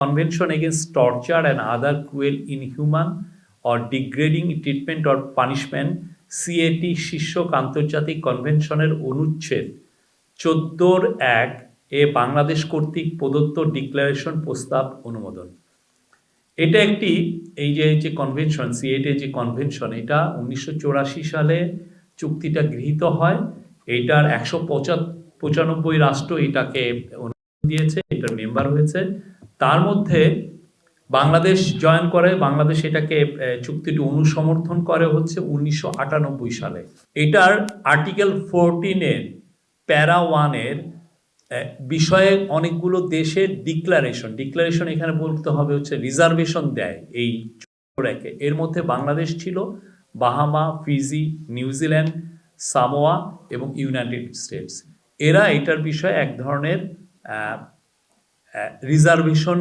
Convention Against Torture and Other Cruel, Inhuman or Degrading Treatment or Punishment CAT শীর্ষক আন্তর্জাতিক কনভেনশনের অনুচ্ছেদ 14(1) এ বাংলাদেশ কর্তৃক প্রদত্ত ডিক্লারেশন প্রস্তাব অনুমোদন। এটা একটি এই যে কনভেনশন CAT যে কনভেনশন, এটা 1984 সালে চুক্তিটা গৃহীত হয়। এটার 195 রাষ্ট্র এটাকে অনুমোদন দিয়েছে, এটার মেম্বার হয়েছে। তার মধ্যে বাংলাদেশ জয়েন করে, বাংলাদেশ এটাকে চুক্তিটি অনুসমর্থন করে হচ্ছে 1998 সালে। এটার আর্টিকেল 14-এর প্যারা 1-এর বিষয়ে অনেকগুলো দেশের ডিক্লারেশন এখানে বলতে হবে হচ্ছে রিজার্ভেশন দেয় এই চুক্তিটাকে। এর মধ্যে বাংলাদেশ ছিল, বাহামা, ফিজি, নিউজিল্যান্ড, সামোয়া এবং ইউনাইটেড স্টেটস। এরা এটার বিষয়ে এক ধরনের রিজার্ভেশন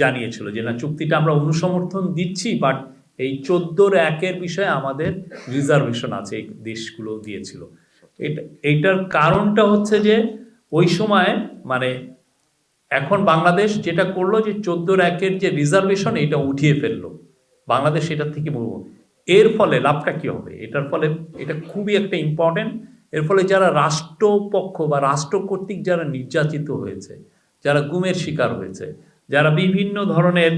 জানিয়েছিল যে না, চুক্তিটা আমরা অনুসমর্থন দিচ্ছি, বাট এই 14(1)-এর বিষয়ে আমাদের রিজার্ভেশন আছে, এই দেশগুলো দিয়েছিল। এইটার কারণটা হচ্ছে যে ওই সময় মানে এখন বাংলাদেশ যেটা করলো যে 14(1)-এর যে রিজার্ভেশন এটা উঠিয়ে ফেললো, বাংলাদেশ এটার থেকে মুভ। এর ফলে লাভটা কি হবে? এটার ফলে এটা খুবই একটা ইম্পর্টেন্ট। এর ফলে যারা রাষ্ট্রপক্ষ বা রাষ্ট্র কর্তৃক যারা নির্যাতিত হয়েছে, যারা গুমের শিকার হয়েছে, যারা বিভিন্ন ধরনের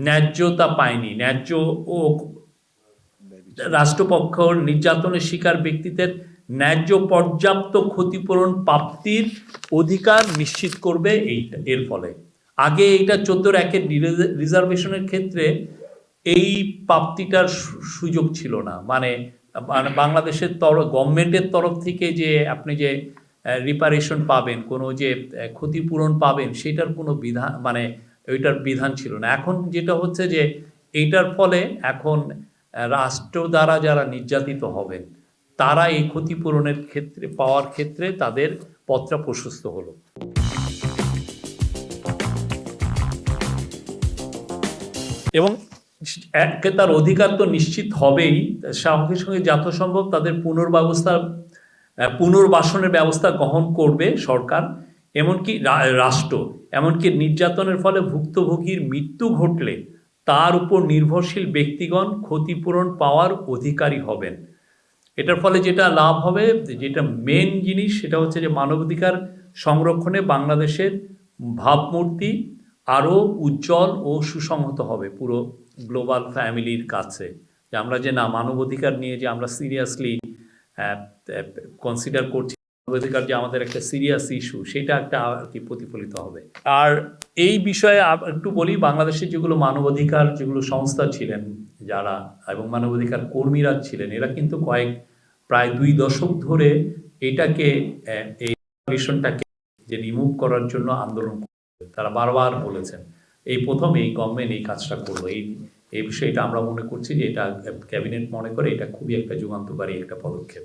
ন্যায্যতা পায়নি, ন্যায্য ও রাষ্ট্রপক্ষ নির্যাতনের শিকার ব্যক্তিদের ন্যায্য পর্যাপ্ত ক্ষতিপূরণ প্রাপ্তির অধিকার নিশ্চিত করবে এর ফলে। আগে এইটা 14(1)-এর রিজার্ভেশনের ক্ষেত্রে এই প্রাপ্তিটার সুযোগ ছিল না। মানে বাংলাদেশের গভর্নমেন্টের তরফ থেকে যে আপনি যে রিপারেশন পাবেন, কোনো যে ক্ষতিপূরণ পাবেন, সেটার কোনো বিধান মানে ওইটার বিধান ছিল না। এখন যেটা হচ্ছে যে এইটার ফলে এখন রাষ্ট্র দ্বারা যারা নির্যাতিত হবেন তারা এই ক্ষতিপূরণের ক্ষেত্রে পাওয়ার ক্ষেত্রে তাদের পথটা প্রশস্ত হলো। এবং তার অধিকার তো নিশ্চিত হবেই, সঙ্গে সঙ্গে যথাসম্ভব তাদের পুনর্বাসনের ব্যবস্থা গ্রহণ করবে সরকার, এমনকি রাষ্ট্র। এমনকি নির্যাতনের ফলে ভুক্তভোগীর মৃত্যু ঘটলে তার উপর নির্ভরশীল ব্যক্তিগণ ক্ষতিপূরণ পাওয়ার অধিকারী হবেন। এটার ফলে যেটা লাভ হবে, যেটা মেন জিনিস, সেটা হচ্ছে যে মানবাধিকার সংরক্ষণে বাংলাদেশের ভাবমূর্তি আরও উজ্জ্বল ও সুসংহত হবে পুরো গ্লোবাল ফ্যামিলির কাছে। যে আমরা যে না, মানবাধিকার নিয়ে যে আমরা সিরিয়াসলি কনসিডার করছি, মানবাধিকার যে আমাদের একটা সিরিয়াস ইস্যু, সেটা একটা আর কি প্রতিফলিত হবে। আর এই বিষয়ে একটু বলি, বাংলাদেশের যেগুলো মানবাধিকার যেগুলো সংস্থা ছিলেন যারা এবং মানবাধিকার কর্মীরা ছিলেন, এরা কিন্তু প্রায় 2 দশক ধরে এটাকে এই মিশনটাকে যে রিমুভ করার জন্য আন্দোলন করছে। তারা বারবার বলেছেন, এই প্রথম এই গভর্নমেন্ট এই কাজটা করলো। এই বিষয়টা আমরা মনে করছি যে এটা ক্যাবিনেট মনে করে এটা খুবই একটা যুগান্তকারী একটা পদক্ষেপ।